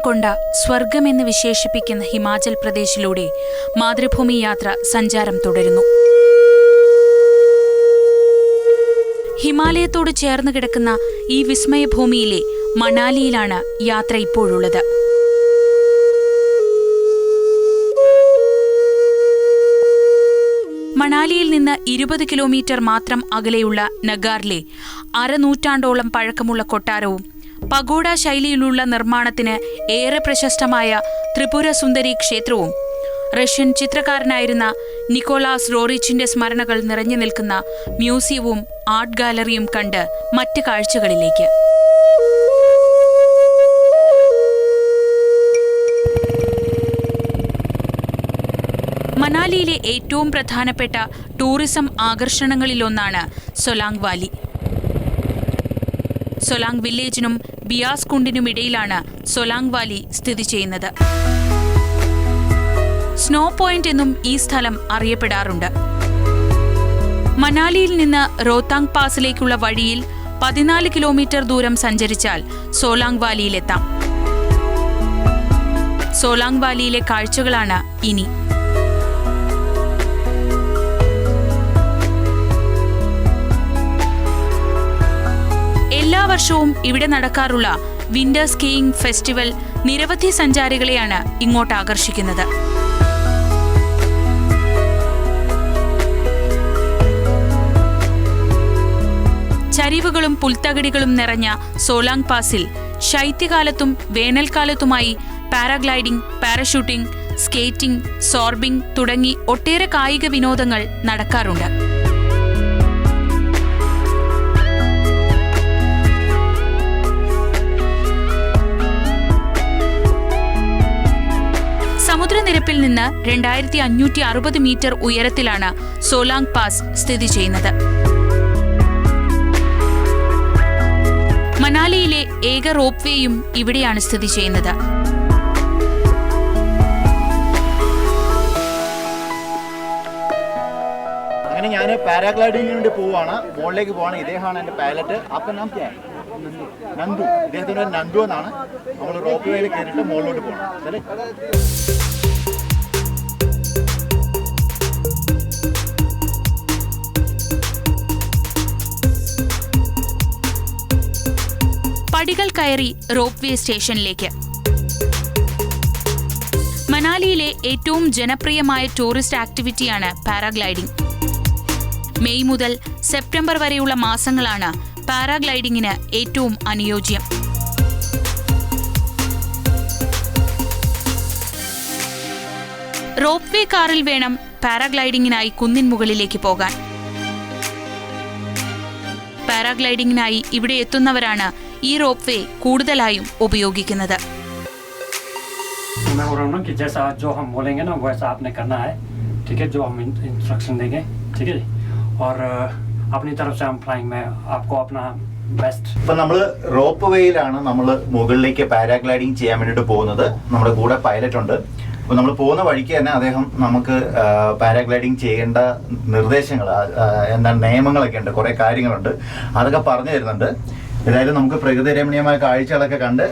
കൊണ്ട സ്വർഗമെന്ന് വിശേഷിപ്പിക്കുന്ന ഹിമാചൽ പ്രദേശിലൂടെ മാതൃഭൂമി യാത്ര സഞ്ചാരം തുടരുന്നു. ഹിമാലയത്തോട് ചേർന്ന് കിടക്കുന്ന ഈ വിസ്മയഭൂമിയിലെ മണാലിയിലാണ് യാത്ര ഇപ്പോഴുള്ളത്. മണാലിയിൽ നിന്ന് 20 കിലോമീറ്റർ മാത്രം അകലെയുള്ള നഗാറിലെ അരനൂറ്റാണ്ടോളം പഴക്കമുള്ള കൊട്ടാരവും പഗോഡ ശൈലിയിലുള്ള നിർമ്മാണത്തിന് ഏറെ പ്രശസ്തമായ ത്രിപുര സുന്ദരി ക്ഷേത്രവും റഷ്യൻ ചിത്രകാരനായിരുന്ന നിക്കോളാസ് റോറിച്ചിന്റെ സ്മരണകൾ നിറഞ്ഞു നിൽക്കുന്ന മ്യൂസിയവും ആർട്ട് ഗാലറിയും കണ്ട് മറ്റ് കാഴ്ചകളിലേക്ക്. മണാലിയിലെ ഏറ്റവും പ്രധാനപ്പെട്ട ടൂറിസം ആകർഷണങ്ങളിലൊന്നാണ് സൊലാങ് വാലി. സൊലാങ് വില്ലേജിനും ബിയാസ് കുണ്ടിനുമിടയിലാണ് സൊലാങ് വാലി സ്ഥിതി ചെയ്യുന്നത്. സ്നോ പോയിന്റ് എന്നും ഈ സ്ഥലം അറിയപ്പെടാറുണ്ട്. മണാലിയിൽ നിന്ന് റോത്താങ് പാസിലേക്കുള്ള വഴിയിൽ 14 കിലോമീറ്റർ ദൂരം സഞ്ചരിച്ചാൽ സോലാങ് വാലിയിലെത്താം. സോലാങ് വാലിയിലെ കാഴ്ചകളാണ് ഇനി. എല്ലാ വർഷവും ഇവിടെ നടക്കാറുള്ള വിന്റർ സ്കീയിങ് ഫെസ്റ്റിവൽ നിരവധി സഞ്ചാരികളെയാണ് ഇങ്ങോട്ട് ആകർഷിക്കുന്നത്. ചരിവുകളും പുൽത്തകിടികളും നിറഞ്ഞ സോലാങ് പാസിൽ ശൈത്യകാലത്തും വേനൽക്കാലത്തുമായി പാരാഗ്ലൈഡിംഗ്, പാരഷൂട്ടിംഗ്, സ്കേറ്റിംഗ്, സോർബിംഗ് തുടങ്ങി ഒട്ടേറെ കായിക വിനോദങ്ങൾ നടക്കാറുണ്ട്. സമുദ്രനിരപ്പിൽ നിന്ന് 2560 മീറ്റർ ഉയരത്തിലാണ് സോലാങ് പാസ് സ്ഥിതി ചെയ്യുന്നത്. മണാലിയിലെ ഏക റോപ്പ് വേയും ഇവിടെയാണ് സ്ഥിതി ചെയ്യുന്നത്. അങ്ങനെ ഞാൻ പാരാഗ്ലൈഡിങ്ങിന് വേണ്ടി പോവാണ്, മുകളിലേക്ക് പോവാണ്. ഇദ്ദേഹമാണ് എൻ്റെ പൈലറ്റ്. അപ്പം നാം നന്ദു, ഇദ്ദേഹത്തിൻ്റെ നന്ദു എന്നാണ്. നമ്മൾ റോപ്പ് വേയിൽ കയറിയിട്ട് മുകളിലോട്ട് പോകണം. പടികൾ കയറി റോപ്പ് വേ സ്റ്റേഷനിലേക്ക്. മണാലിയിലെ ഏറ്റവും ജനപ്രിയമായ ടൂറിസ്റ്റ് ആക്ടിവിറ്റിയാണ് പാരാഗ്ലൈഡിംഗ്. മെയ് മുതൽ സെപ്റ്റംബർ വരെയുള്ള മാസങ്ങളാണ് പാരാഗ്ലൈഡിങ്ങിന് ഏറ്റവും അനുയോജ്യം. റോപ്പ് വേ കാറിൽ വേണം പാരാഗ്ലൈഡിങ്ങിനായി കുന്നിൻ മുകളിലേക്ക് പോകാൻ. പാരാഗ്ലൈഡിങ്ങിനായി ഇവിടെ എത്തുന്നവരാണ് ഈ റോപ്പ് വേ കൂടുതലായും ഉപയോഗിക്കുന്നത്. ഇപ്പം നമ്മൾ റോപ്പ് വേയിലാണ് നമ്മൾ മുകളിലേക്ക് പാരാഗ്ലൈഡിങ് ചെയ്യാൻ വേണ്ടിയിട്ട് പോകുന്നത്. നമ്മുടെ കൂടെ പൈലറ്റ് ഉണ്ട്. അപ്പോൾ നമ്മൾ പോകുന്ന വഴിക്ക് തന്നെ അദ്ദേഹം നമുക്ക് പാരാഗ്ലൈഡിങ് ചെയ്യേണ്ട നിർദ്ദേശങ്ങൾ, എന്താണ് നിയമങ്ങളൊക്കെ ഉണ്ട്, കുറേ കാര്യങ്ങളുണ്ട്, അതൊക്കെ പറഞ്ഞു തരുന്നുണ്ട്. ഏതായാലും നമുക്ക് പ്രകൃതി രമണീയമായ കാഴ്ചകളൊക്കെ കണ്ട്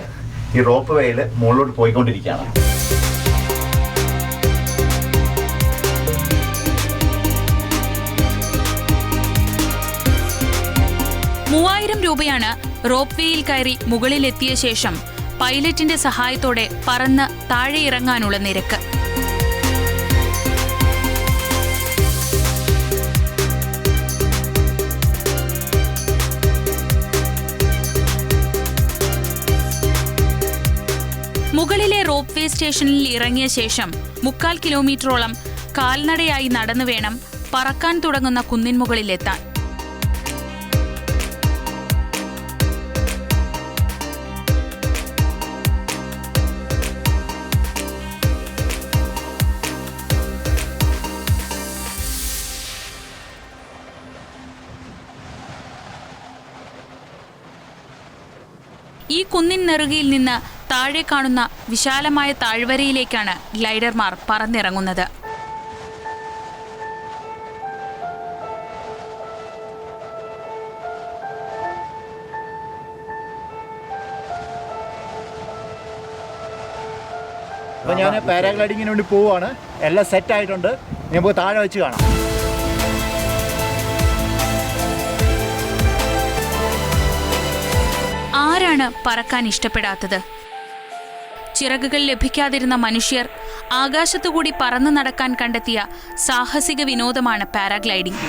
ഈ റോപ്പ് വേയിൽ മുകളിലോട്ട് പോയിക്കൊണ്ടിരിക്കുകയാണ്. രൂപയാണ് റോപ്പ് വേയിൽ കയറി മുകളിലെത്തിയ ശേഷം പൈലറ്റിന്റെ സഹായത്തോടെ പറന്ന് താഴെ ഇറങ്ങാനുള്ള നിരക്ക്. മുകളിലെ റോപ്പ് വേ സ്റ്റേഷനിൽ ഇറങ്ങിയ ശേഷം 3/4 കിലോമീറ്ററോളം കാൽനടയായി നടന്നു വേണം പറക്കാൻ തുടങ്ങുന്ന കുന്നിൻ മുകളിലെത്താൻ. ഈ കുന്നിൻ നെറുകയിൽ നിന്ന് താഴെ കാണുന്ന വിശാലമായ താഴ്വരയിലേക്കാണ് ഗ്ലൈഡർമാർ പറന്നിറങ്ങുന്നത്. അപ്പോൾ ഞാൻ പാരാഗ്ലൈഡിങ്ങിന് വേണ്ടി പോവുകയാണ്. എല്ലാം സെറ്റ് ആയിട്ടുണ്ട്. നമുക്ക് താഴെ വെച്ച് കാണാം. ആരാണ് പറക്കാൻ ഇഷ്ടപ്പെടാത്തത്? ചിറകുകൾ ലഭിക്കാതിരുന്ന മനുഷ്യർ ആകാശത്തുകൂടി പറന്നു നടക്കാൻ കണ്ടെത്തിയ സാഹസിക വിനോദമാണ് പാരാഗ്ലൈഡിംഗ്.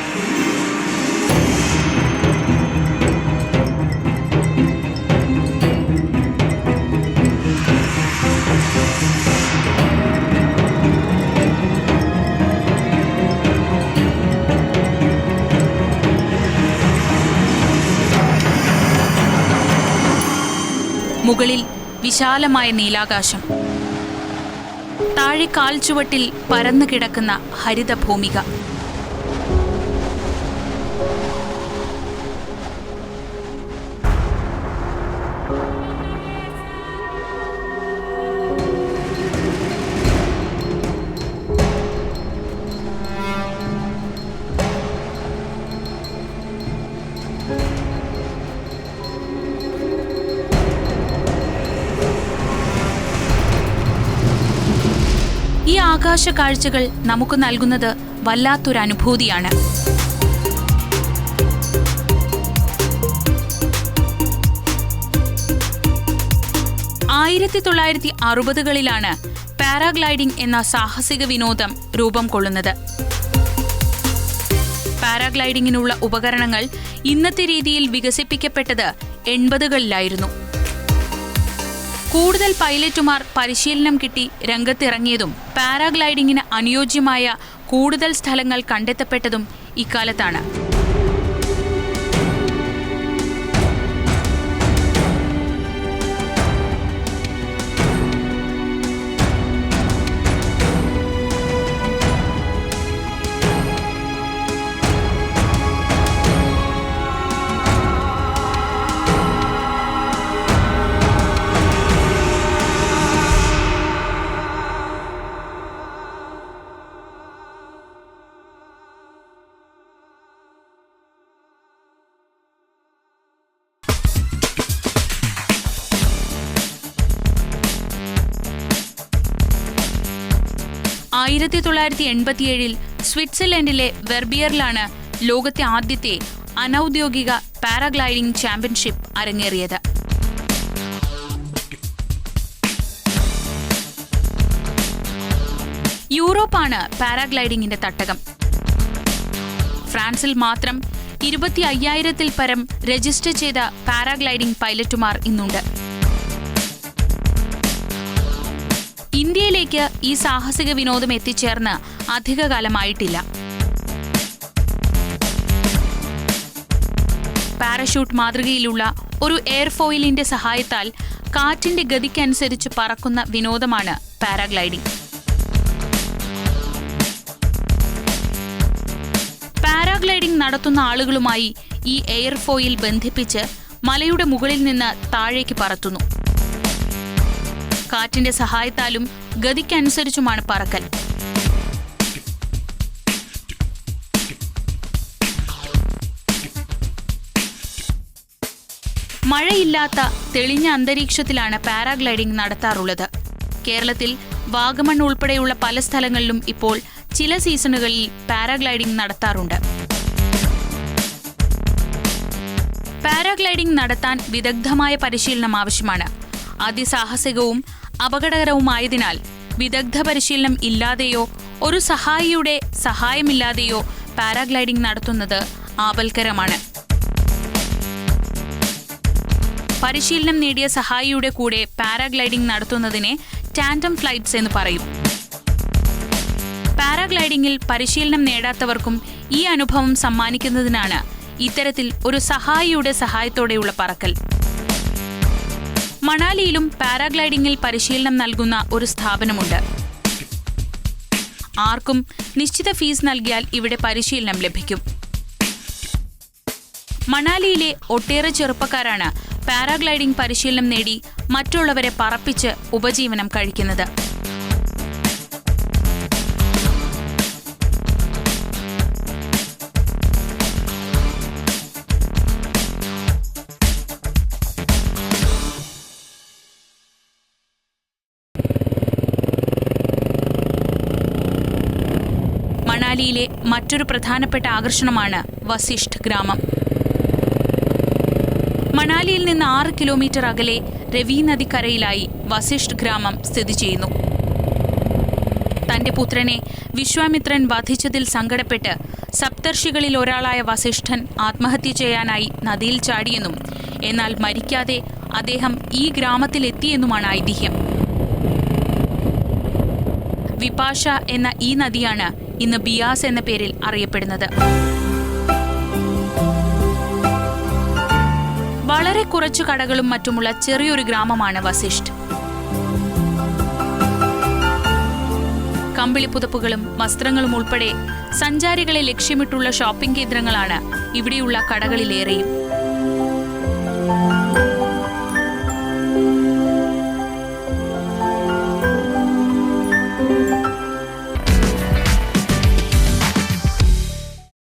മുകളിൽ വിശാലമായ നീലാകാശം, താഴെ കാൽച്ചുവട്ടിൽ പരന്നു കിടക്കുന്ന ഹരിതഭൂമിക. ഈ ആകാശ കാഴ്ചകൾ നമുക്ക് നൽകുന്നത് വല്ലാത്തൊരു അനുഭൂതിയാണ്. ആയിരത്തി 1960കളിലാണ് പാരാഗ്ലൈഡിംഗ് എന്ന സാഹസിക വിനോദം രൂപം കൊള്ളുന്നത്. പാരാഗ്ലൈഡിങ്ങിനുള്ള ഉപകരണങ്ങൾ ഇന്നത്തെ രീതിയിൽ വികസിപ്പിക്കപ്പെട്ടത് 80കളിലായിരുന്നു. കൂടുതൽ പൈലറ്റുമാർ പരിശീലനം കിട്ടി രംഗത്തിറങ്ങിയതും പാരാഗ്ലൈഡിങ്ങിന് അനുയോജ്യമായ കൂടുതൽ സ്ഥലങ്ങൾ കണ്ടെത്തപ്പെട്ടതും ഇക്കാലത്താണ്. ആയിരത്തി 1987 സ്വിറ്റ്സർലൻഡിലെ വെർബിയറിലാണ് ലോകത്തെ ആദ്യത്തെ അനൌദ്യോഗിക പാരാഗ്ലൈഡിംഗ് ചാമ്പ്യൻഷിപ്പ് അരങ്ങേറിയത്. യൂറോപ്പാണ് പാരാഗ്ലൈഡിംഗിന്റെ തട്ടകം. ഫ്രാൻസിൽ മാത്രം 25,000-ൽ പരം രജിസ്റ്റർ ചെയ്ത പാരാഗ്ലൈഡിംഗ് പൈലറ്റുമാർ ഇന്നുണ്ട്. ഇന്ത്യയിലേക്ക് ഈ സാഹസിക വിനോദം എത്തിച്ചേർന്ന് അധികകാലമായിട്ടില്ല. പാരഷൂട്ട് മാതൃകയിലുള്ള ഒരു എയർഫോയിലിന്റെ സഹായത്താൽ കാറ്റിന്റെ ഗതിക്കനുസരിച്ച് പറക്കുന്ന വിനോദമാണ് പാരാഗ്ലൈഡിംഗ്. പാരാഗ്ലൈഡിംഗ് നടത്തുന്ന ആളുകളുമായി ഈ എയർഫോയിൽ ബന്ധിപ്പിച്ച് മലയുടെ മുകളിൽ നിന്ന് താഴേക്ക് പറത്തുന്നു. കാറ്റിന്റെ സഹായത്താലും ഗതിക്കനുസരിച്ചുമാണ് പറക്കൽ. മഴയില്ലാത്ത തെളിഞ്ഞ അന്തരീക്ഷത്തിലാണ് പാരാഗ്ലൈഡിംഗ് നടത്താറുള്ളത്. കേരളത്തിൽ വാഗമൺ ഉൾപ്പെടെയുള്ള പല സ്ഥലങ്ങളിലും ഇപ്പോൾ ചില സീസണുകളിൽ പാരാഗ്ലൈഡിംഗ് നടത്താറുണ്ട്. പാരാഗ്ലൈഡിംഗ് നടത്താൻ വിദഗ്ധമായ പരിശീലനം ആവശ്യമാണ്. അതിസാഹസികവും അപകടകരവുമായതിനാൽ വിദഗ്ധ പരിശീലനം ഇല്ലാതെയോ ഒരു സഹായിയുടെ സഹായമില്ലാതെയോ പാരാഗ്ലൈഡിംഗ് നടത്തുന്നത് ആപൽക്കരമാണ്. പരിശീലനം നേടിയ സഹായിയുടെ കൂടെ പാരാഗ്ലൈഡിംഗ് നടത്തുന്നതിനെ ടാൻഡം ഫ്ലൈറ്റ്സ് എന്ന് പറയും. പാരാഗ്ലൈഡിംഗിൽ പരിശീലനം നേടാത്തവർക്കും ഈ അനുഭവം സമ്മാനിക്കുന്നതിനാണ് ഇത്തരത്തിൽ ഒരു സഹായിയുടെ സഹായത്തോടെയുള്ള പറക്കൽ. മണാലിയിലും പാരാഗ്ലൈഡിംഗിൽ പരിശീലനം നൽകുന്ന ഒരു സ്ഥാപനമുണ്ട്. ആർക്കും നിശ്ചിത ഫീസ് നൽകിയാൽ ഇവിടെ പരിശീലനം ലഭിക്കും. മണാലിയിലെ ഒട്ടേറെ ചെറുപ്പക്കാരാണ് പാരാഗ്ലൈഡിംഗ് പരിശീലനം നേടി മറ്റുള്ളവരെ പറപ്പിച്ച് ഉപജീവനം കഴിക്കുന്നത്. ജില്ലയിലെ മറ്റൊരു പ്രധാനപ്പെട്ട ആകർഷണമാണ് വസിഷ്ഠ് ഗ്രാമം. മണാലിയിൽ നിന്ന് 6 കിലോമീറ്റർ അകലെ രവി നദിക്കരയിലായി വസിഷ്ഠ് ഗ്രാമം സ്ഥിതി ചെയ്യുന്നു. തന്റെ പുത്രനെ വിശ്വാമിത്രൻ വധിച്ചതിൽ സങ്കടപ്പെട്ട് സപ്തർഷികളിൽ ഒരാളായ വസിഷ്ഠൻ ആത്മഹത്യ ചെയ്യാനായി നദിയിൽ ചാടിയെന്നും എന്നാൽ മരിക്കാതെ അദ്ദേഹം ഈ ഗ്രാമത്തിലെത്തിയെന്നുമാണ് ഐതിഹ്യം. വിപാശ എന്ന ഈ നദിയാണ് ഇന്ന് ബിയാസ് എന്ന പേരിൽ അറിയപ്പെടുന്നത്. വളരെ കുറച്ചു കടകളും മറ്റുമുള്ള ചെറിയൊരു ഗ്രാമമാണ് വസിഷ്ഠ്. കമ്പിളിപ്പുതപ്പുകളും വസ്ത്രങ്ങളും ഉൾപ്പെടെ സഞ്ചാരികളെ ലക്ഷ്യമിട്ടുള്ള ഷോപ്പിംഗ് കേന്ദ്രങ്ങളാണ് ഇവിടെയുള്ള കടകളിലേറെയും.